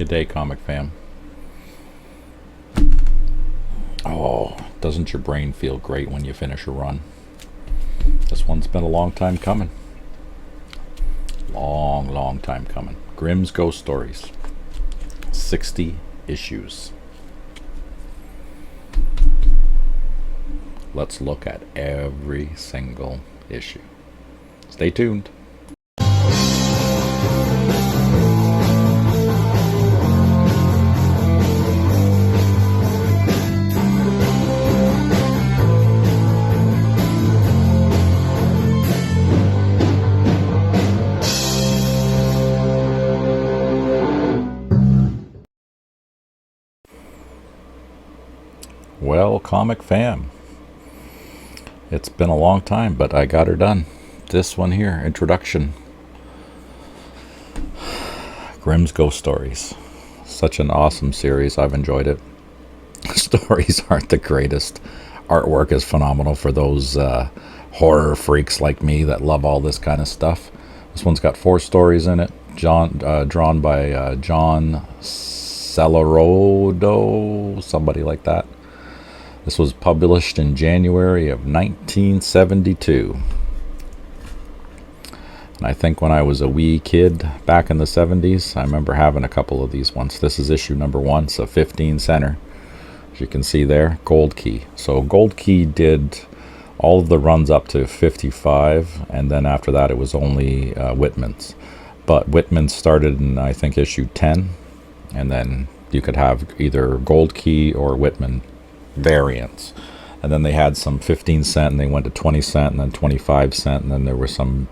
Good day, comic fam. Oh, doesn't your brain feel great when you finish a run? This one's been a long time coming. Long time coming. Grimm's Ghost Stories. 60 issues. Let's look at every single issue. Stay tuned. Well, comic fam, it's been a long time, but I got her done. This one here, introduction. Grimm's Ghost Stories. Such an awesome series. I've enjoyed it. Stories aren't the greatest. Artwork is phenomenal for those horror freaks like me that love all this kind of stuff. This one's got 4 stories in it. Drawn by John Celerodo, somebody like that. This was published in January of 1972. And I think when I was a wee kid back in the 70s, I remember having a couple of these ones. This is issue number 1, so 15 center. As you can see there, Gold Key. So Gold Key did all of the runs up to 55, and then after that it was only Whitman's. But Whitman started in, I think, issue 10, and then you could have either Gold Key or Whitman variants, and then they had some 15 cent and they went to 20 cent and then 25 cent, and then there were some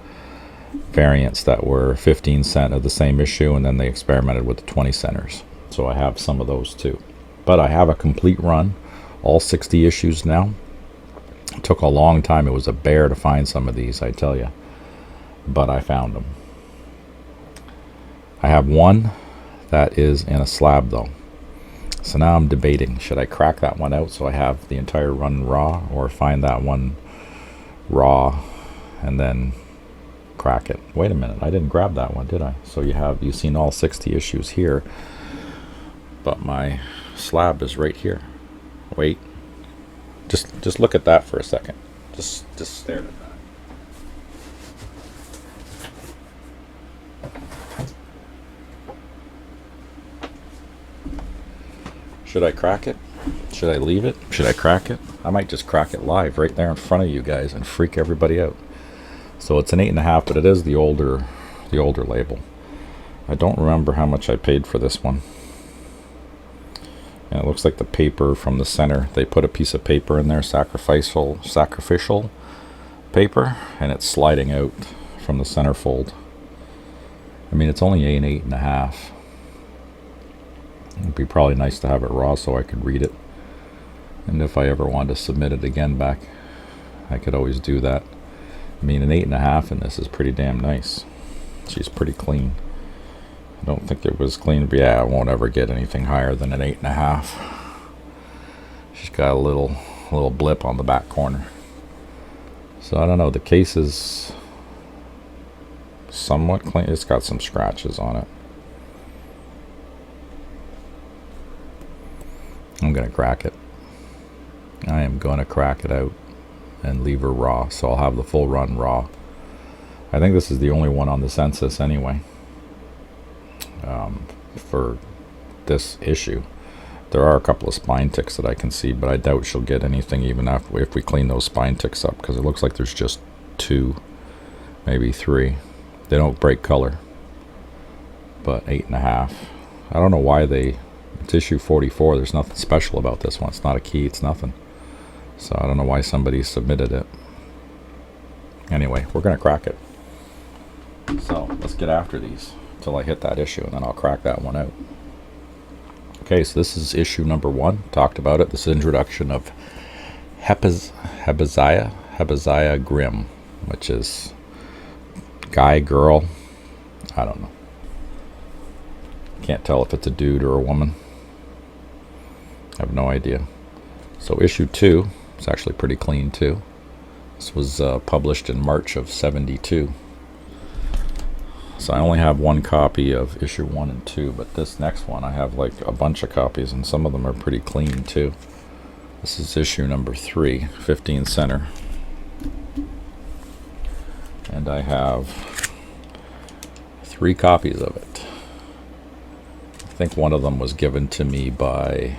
variants that were 15 cent of the same issue, and then they experimented with the 20 centers. So I have some of those too, but I have a complete run, all 60 issues now. It took a long time. It was a bear to find some of these, I tell you, but I found them. I have one that is in a slab though. So now I'm debating, should I crack that one out so I have the entire run raw, or find that one raw and then crack it? Wait a minute, I didn't grab that one, did I? So you've seen all 60 issues here, but my slab is right here. Wait, just look at that for a second. Just stare at that. Should I crack it? Should I leave it? Should I crack it? I might just crack it live right there in front of you guys and freak everybody out. So it's an 8.5, but it is the older label. I don't remember how much I paid for this one. And it looks like the paper from the center, they put a piece of paper in there, sacrificial paper, and it's sliding out from the center fold. I mean, it's only an 8.5. It'd be probably nice to have it raw so I could read it, and if I ever wanted to submit it again back, I could always do that. I mean, an 8.5 in this is pretty damn nice. She's pretty clean. I don't think it was clean, but yeah, I won't ever get anything higher than an 8.5. She's got a little blip on the back corner. So I don't know, the case is somewhat clean. It's got some scratches on it. I'm gonna crack it. I am gonna crack it out and leave her raw, so I'll have the full run raw. I think this is the only one on the census anyway, for this issue. There are a couple of spine ticks that I can see, but I doubt she'll get anything even if we clean those spine ticks up, because it looks like there's just 2, maybe 3. They don't break color, but 8.5. I don't know why it's issue 44. There's nothing special about this one. It's not a key, it's nothing. So I don't know why somebody submitted it. Anyway, we're gonna crack it. So let's get after these until I hit that issue, and then I'll crack that one out. Okay, so this is issue number 1. Talked about it. This is introduction of Hebeziah Grimm, which is guy, girl, I don't know. Can't tell if it's a dude or a woman. I have no idea. So issue 2 is actually pretty clean too. This was published in March of '72. So I only have one copy of issue 1 and 2, but this next one I have like a bunch of copies, and some of them are pretty clean too. This is issue number 3, 15 center. And I have 3 copies of it. I think one of them was given to me by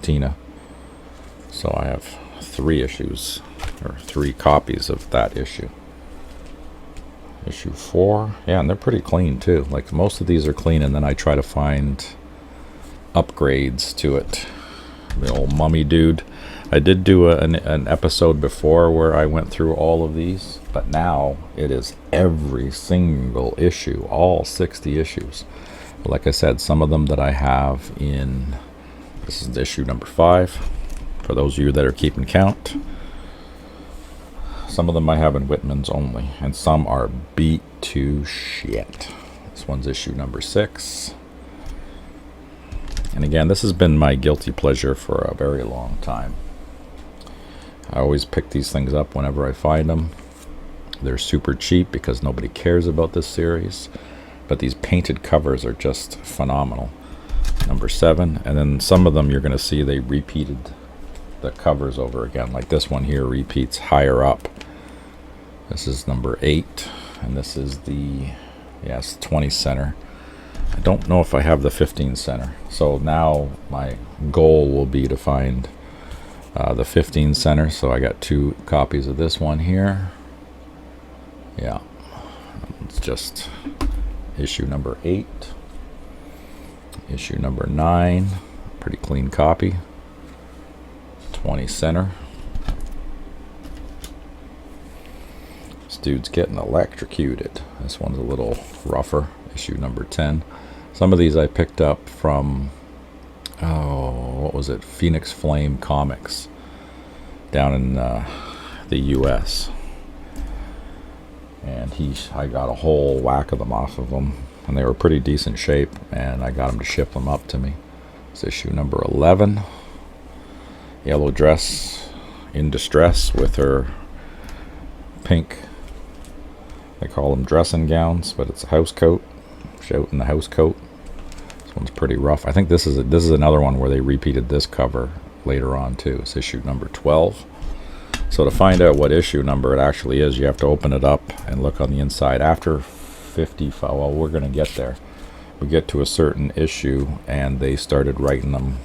Tina. So I have 3 issues, or 3 copies of that issue. Issue 4, yeah, and they're pretty clean too. Like most of these are clean, and then I try to find upgrades to it. The old mummy dude. I did do an episode before where I went through all of these, but now it is every single issue, all 60 issues. Like I said, some of them that I have in, this is issue number 5, for those of you that are keeping count. Some of them I have in Whitman's only, and some are beat to shit. This one's issue number 6. And again, this has been my guilty pleasure for a very long time. I always pick these things up whenever I find them. They're super cheap because nobody cares about this series, but these painted covers are just phenomenal. Number 7, and then some of them you're going to see they repeated the covers over again. Like this one here repeats higher up. This is number 8, and this is the 20 center. I don't know if I have the 15 center. So now my goal will be to find the 15 center. So I got 2 copies of this one here. Yeah, it's just issue number 8, issue number 9, pretty clean copy. 20 center. This dude's getting electrocuted. This one's a little rougher. Issue number 10. Some of these I picked up from, what was it? Phoenix Flame Comics down in the US. And I got a whole whack of them off of them, and they were pretty decent shape, and I got them to ship them up to me. It's issue number 11. Yellow dress in distress with her pink, they call them dressing gowns, but it's a house coat. She's out in the house coat. This one's pretty rough. I think this is another one where they repeated this cover later on too. It's issue number 12. So to find out what issue number it actually is, you have to open it up and look on the inside. After 55, well, we're going to get there. We get to a certain issue, and they started writing them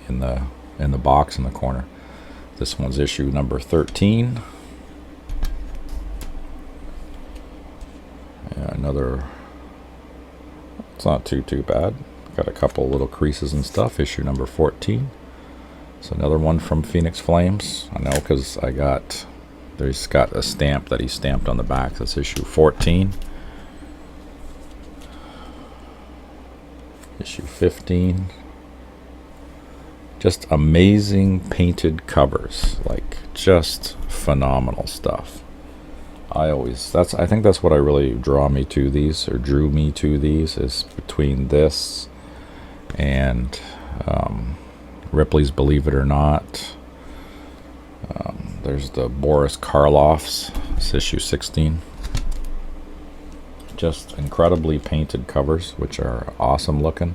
in the box in the corner. This one's issue number 13. Yeah, another, it's not too bad. Got a couple little creases and stuff. Issue number 14. So another one from Phoenix Flames. I know because there's got a stamp that he stamped on the back. That's issue 14. Issue 15. Just amazing painted covers, like just phenomenal stuff. I think that's what I really drew me to these, is between this and Ripley's Believe It or Not. There's the Boris Karloff's, it's issue 16. Just incredibly painted covers, which are awesome looking.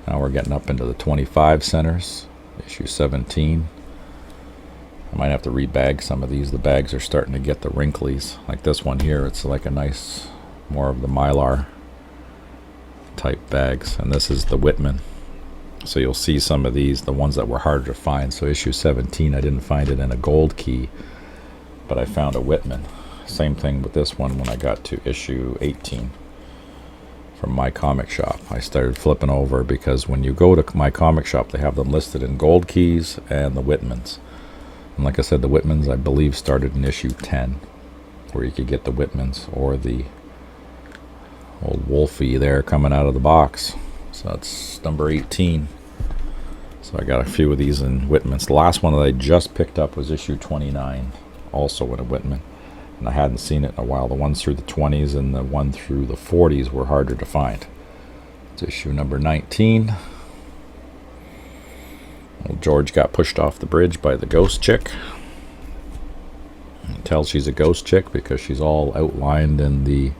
Now we're getting up into the 25 centers, issue 17. I might have to rebag some of these. The bags are starting to get the wrinklies. Like this one here, it's like a nice, more of the Mylar type bags. And this is the Whitman. So you'll see some of these, the ones that were harder to find. So issue 17, I didn't find it in a gold key, but I found a Whitman. Same thing with this one when I got to issue 18 from My Comic Shop. I started flipping over because when you go to My Comic Shop, they have them listed in gold keys and the Whitmans. And like I said, the Whitmans, I believe, started in issue 10, where you could get the Whitmans or the old Wolfie there coming out of the box. So that's number 18. So I got a few of these in Whitmans. The last one that I just picked up was issue 29, also in a Whitman. And I hadn't seen it in a while. The ones through the 20s and the one through the 40s were harder to find. It's issue number 19. Well, George got pushed off the bridge by the ghost chick. You can tell she's a ghost chick because she's all outlined in the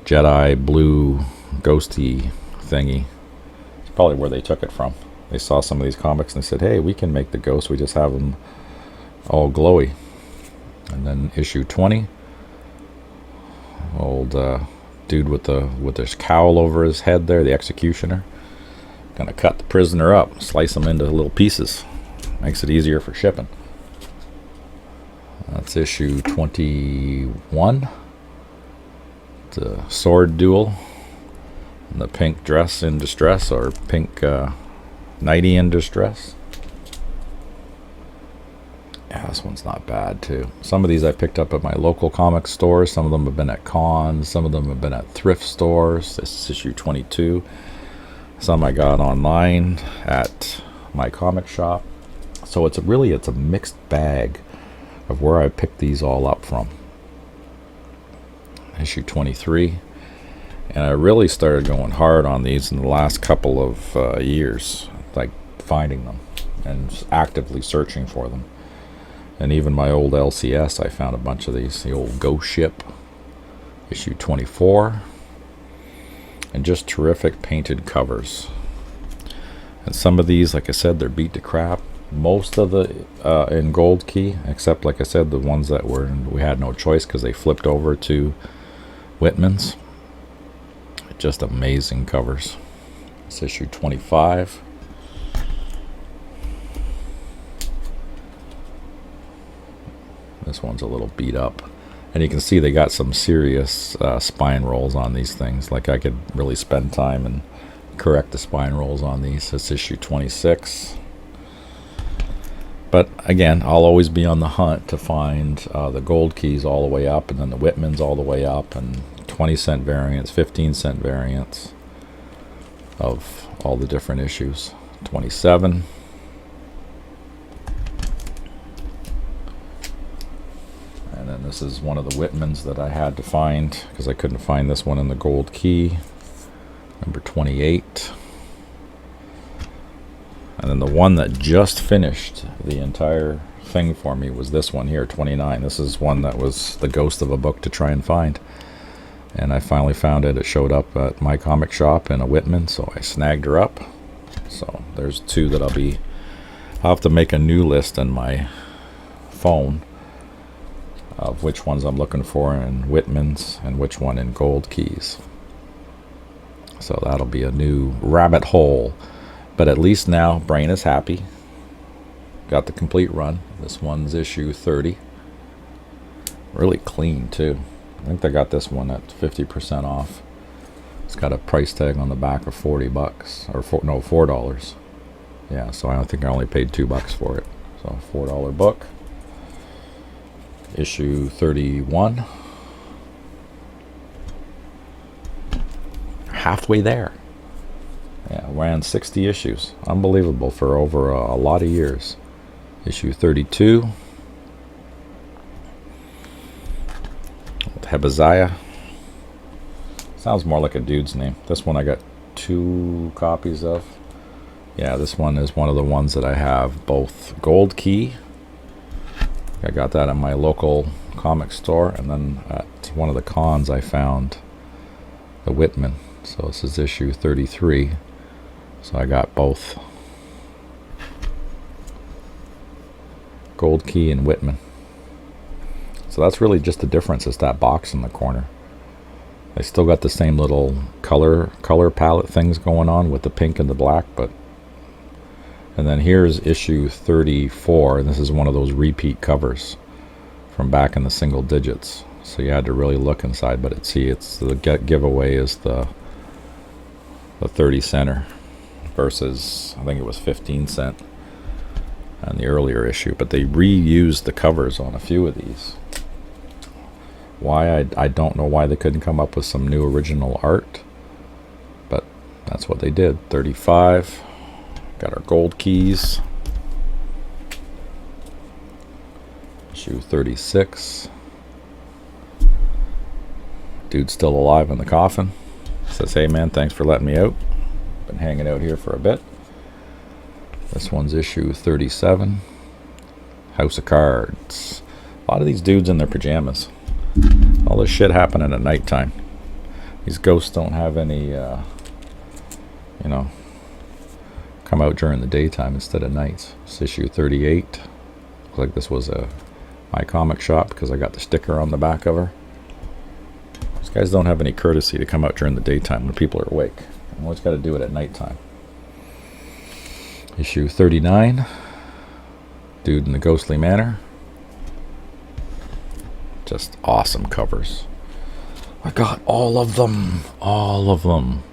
Jedi blue ghosty thingy. It's probably where they took it from. They saw some of these comics and they said, hey, we can make the ghosts, we just have them all glowy. And then issue 20, old dude with this cowl over his head there, the executioner, gonna cut the prisoner up, slice him into little pieces. Makes it easier for shipping. That's issue 21. It's a sword duel. And the pink dress in distress, or pink nightie in distress. Yeah, this one's not bad too. Some of these I picked up at my local comic stores. Some of them have been at cons. Some of them have been at thrift stores. This is issue 22. Some I got online at my comic shop. So it's a mixed bag of where I picked these all up from. Issue 23. And I really started going hard on these in the last couple of years, like finding them and actively searching for them. And even my old LCS, I found a bunch of these. The old Ghost Ship, issue 24. And just terrific painted covers. And some of these, like I said, they're beat to crap. Most of the in gold key, except like I said, the ones that we had no choice because they flipped over to Whitman's. Just amazing covers. It's issue 25. This one's a little beat up. And you can see they got some serious spine rolls on these things. Like I could really spend time and correct the spine rolls on these. It's issue 26. But again, I'll always be on the hunt to find the gold keys all the way up, and then the Whitmans all the way up, and 20-cent variants, 15-cent variants of all the different issues. 27. And then this is one of the Whitmans that I had to find because I couldn't find this one in the gold key. Number 28. And then the one that just finished the entire thing for me was this one here, 29. This is one that was the ghost of a book to try and find. And I finally found it. It showed up at my comic shop in a Whitman, so I snagged her up. So there's two that I'll have to make a new list in my phone of which ones I'm looking for in Whitman's and which one in gold keys. So that'll be a new rabbit hole. But at least now, Brain is happy. Got the complete run. This one's issue 30. Really clean, too. I think they got this one at 50% off. It's got a price tag on the back of $40. Or $4. Yeah, so I think I only paid $2 for it. So $4 book. Issue 31. Halfway there. Yeah, ran 60 issues. Unbelievable for over a lot of years. Issue 32. Hebeziah. Sounds more like a dude's name. This one I got 2 copies of. Yeah, this one is one of the ones that I have both gold key. I got that at my local comic store, and then at one of the cons I found the Whitman. So this is issue 33. So I got both gold key and Whitman. So that's really just the difference, is that box in the corner. They still got the same little color palette things going on with the pink and the black, but and then here's issue 34, and this is one of those repeat covers from back in the single digits. So you had to really look inside, but it's the giveaway is the 30 center versus I think it was 15 cent on the earlier issue, but they reused the covers on a few of these. Why, I don't know why they couldn't come up with some new original art, but that's what they did. 35. Got our gold keys. Issue 36. Dude's still alive in the coffin. Says, hey man, thanks for letting me out. Been hanging out here for a bit. This one's issue 37. House of Cards. A lot of these dudes in their pajamas. All this shit happening at nighttime. These ghosts don't have any, come out during the daytime instead of nights. It's issue 38. Looks like this was my comic shop because I got the sticker on the back of her. These guys don't have any courtesy to come out during the daytime when people are awake. You always got to do it at nighttime. Issue 39. Dude in the Ghostly Manor. Just awesome covers. I got all of them. All of them.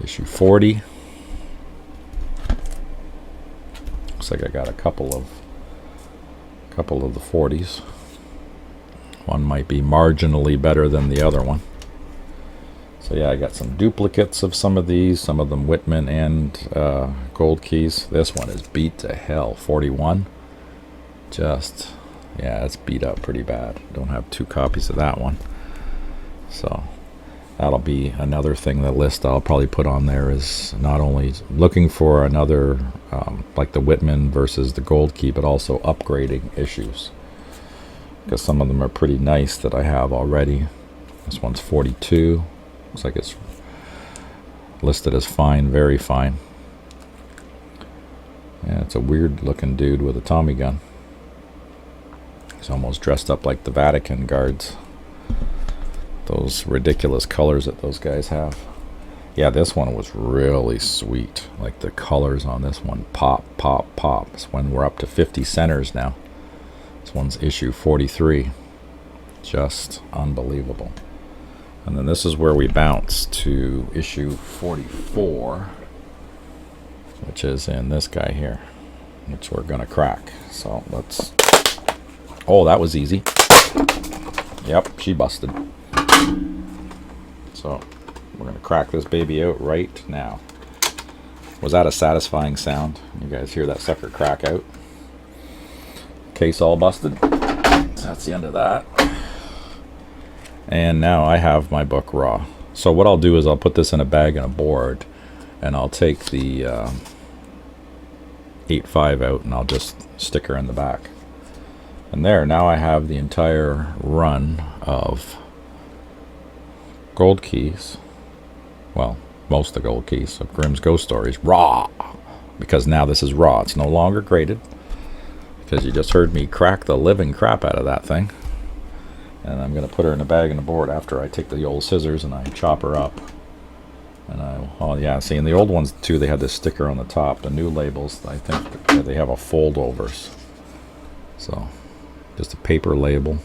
Issue 40. Looks like I got a couple of the 40s. One might be marginally better than the other one. So yeah, I got some duplicates of some of these, some of them Whitman and Gold Keys. This one is beat to hell, 41. Just, yeah, it's beat up pretty bad. Don't have 2 copies of that one. So that'll be another thing, the list I'll probably put on there is not only looking for another, like the Whitman versus the Gold Key, but also upgrading issues. Because some of them are pretty nice that I have already. This one's 42. Looks like it's listed as fine, very fine. Yeah, it's a weird looking dude with a Tommy gun. He's almost dressed up like the Vatican guards. Those ridiculous colors that those guys have. Yeah, this one was really sweet. Like the colors on this one, pop, pop, pop. It's when we're up to 50 centers now. This one's issue 43. Just unbelievable. And then this is where we bounce to issue 44, which is in this guy here, which we're going to crack. So let's... Oh, that was easy. Yep, she busted. So we're going to crack this baby out right now. Was that a satisfying sound? You guys hear that sucker crack out? Case all busted. So that's the end of that. And now I have my book raw. So what I'll do is I'll put this in a bag and a board, and I'll take the 8.5 out and I'll just stick her in the back. And there, now I have the entire run of Gold Keys. Well, most of the Gold Keys of Grimm's Ghost Stories raw, because now this is raw. It's no longer graded, because you just heard me crack the living crap out of that thing. And I'm going to put her in a bag and a board after I take the old scissors and I chop her up. And oh yeah, see, in the old ones too, they had this sticker on the top. The new labels, I think they have a foldovers. So, just a paper label.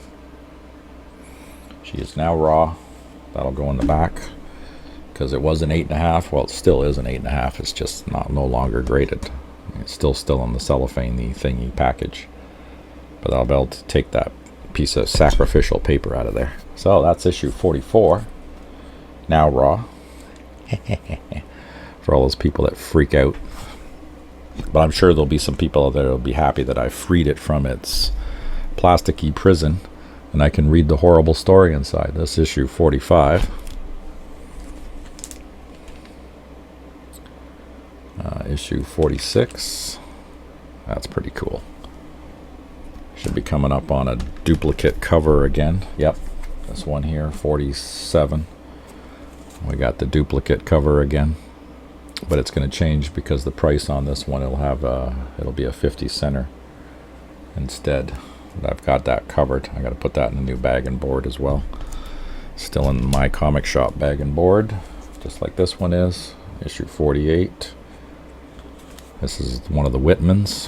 She is now raw. That'll go in the back. Because it was an 8.5. Well, it still is an 8.5. It's just no longer graded. It's still in the cellophane thingy package. But I'll be able to take that piece of sacrificial paper out of there. So that's issue 44. Now raw. For all those people that freak out. But I'm sure there'll be some people out there that'll be happy that I freed it from its plasticky prison and I can read the horrible story inside. This issue 45. Issue 46. That's pretty cool. Should be coming up on a duplicate cover again. Yep, this one here, 47. We got the duplicate cover again, but it's going to change because the price on this one, it'll be a 50 center instead. But I've got that covered. I got to put that in a new bag and board as well. Still in my comic shop bag and board, just like this one is. Issue 48. This is one of the Whitmans,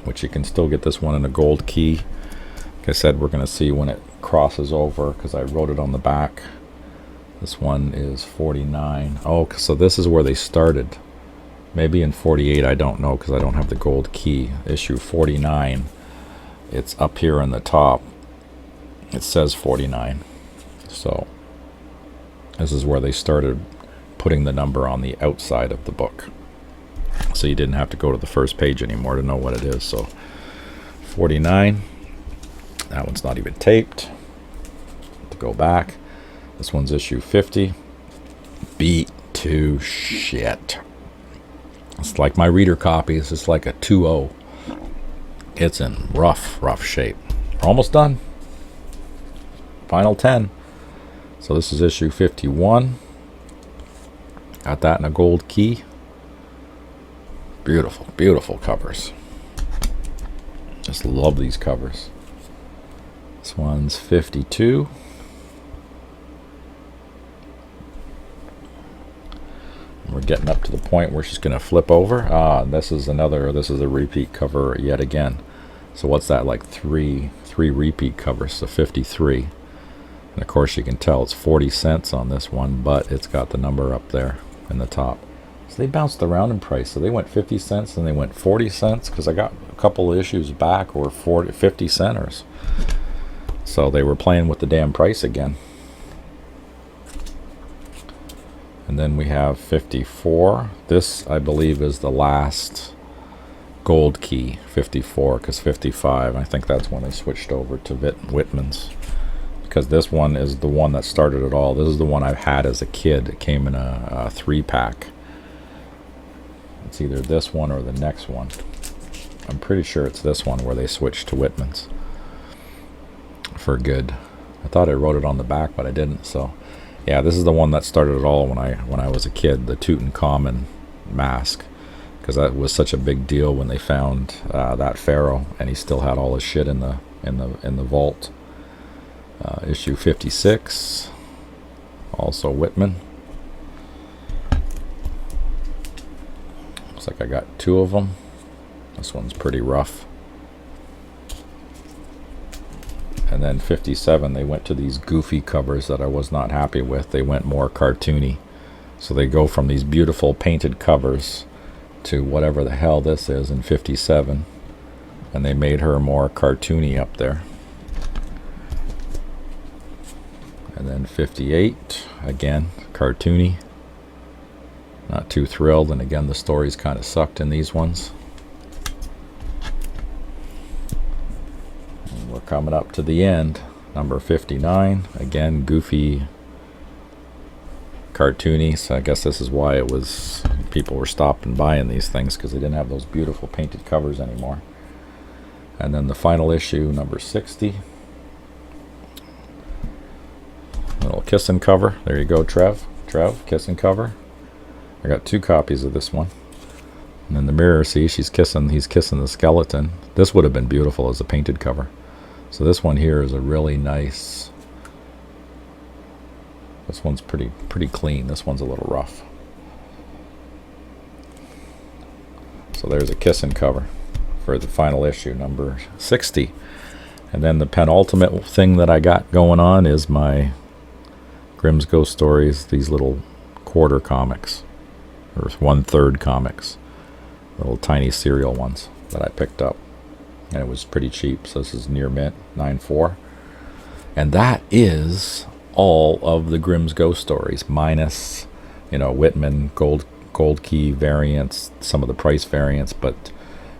which you can still get this one in a gold key. Like I said, we're going to see when it crosses over because I wrote it on the back. This one is 49. Oh, so this is where they started. Maybe in 48, I don't know because I don't have the gold key. Issue 49, it's up here in the top. It says 49. So this is where they started putting the number on the outside of the book. So you didn't have to go to the first page anymore to know what it is. So 49. That one's not even taped. To go back. This one's issue 50. Beat to shit. It's like my reader copy. It's just like a 2.0. It's in rough shape. We're almost done. Final 10. So this is issue 51. Got that in a gold key. Beautiful covers. Just love these covers. This one's 52. We're getting up to the point where she's going to flip over. This is a repeat cover yet again. So what's that, like three repeat covers, so 53. And of course you can tell it's 40 cents on this one, but it's got the number up there in the top. So they bounced around in price. So they went 50 cents and they went 40 cents because I got a couple of issues back were 50 centers. So they were playing with the damn price again. And then we have 54. This, I believe, is the last gold key, 54, because 55, I think that's when they switched over to Whitman's. Because this one is the one that started it all. This is the one I've had as a kid. It came in a 3-pack. It's either this one or the next one. I'm pretty sure it's this one where they switched to Whitman's for good. I thought I wrote it on the back, but I didn't. So yeah, this is the one that started it all when I was a kid, the Tutankhamun mask, because that was such a big deal when they found that pharaoh, and he still had all his shit in the vault. Issue 56, also Whitman. Looks like I got 2 of them. This one's pretty rough. And then 57, they went to these goofy covers that I was not happy with. They went more cartoony. So they go from these beautiful painted covers to whatever the hell this is in 57. And they made her more cartoony up there. And then 58, again, cartoony. Not too thrilled, and again, the stories kind of sucked in these ones. And we're coming up to the end. Number 59, again, goofy, cartoony. So I guess this is why it was people were stopping buying these things, because they didn't have those beautiful painted covers anymore. And then the final issue, number 60. Little kissing cover. There you go, Trev, kissing cover. I got 2 copies of this one. And in the mirror, see, he's kissing the skeleton. This would have been beautiful as a painted cover. So this one here is a really nice. This one's pretty clean. This one's a little rough. So there's a kissing cover for the final issue, number 60. And then the penultimate thing that I got going on is my Grimm's Ghost Stories, these little quarter comics, or 1/3 comics, little tiny serial ones that I picked up, and it was pretty cheap. So this is near mint, 9.4, and that is all of the Grimm's Ghost Stories, minus, Whitman gold key variants, some of the price variants, but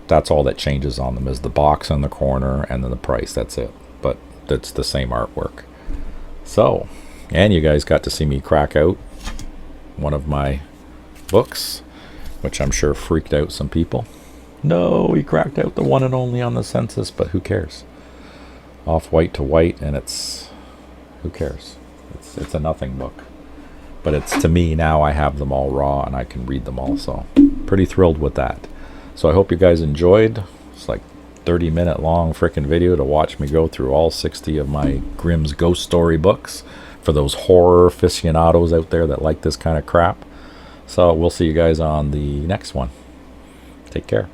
that's all that changes on them is the box in the corner and then the price. That's it, but it's the same artwork. So. And you guys got to see me crack out one of my books, which I'm sure freaked out some people. No, he cracked out the one and only on the census, but who cares? Off-white to white, and who cares? It's a nothing book. But it's, to me, now I have them all raw and I can read them all, so pretty thrilled with that. So I hope you guys enjoyed. It's like 30-minute long freaking video to watch me go through all 60 of my Grimm's Ghost Story books. For those horror aficionados out there that like this kind of crap. So we'll see you guys on the next one. Take care.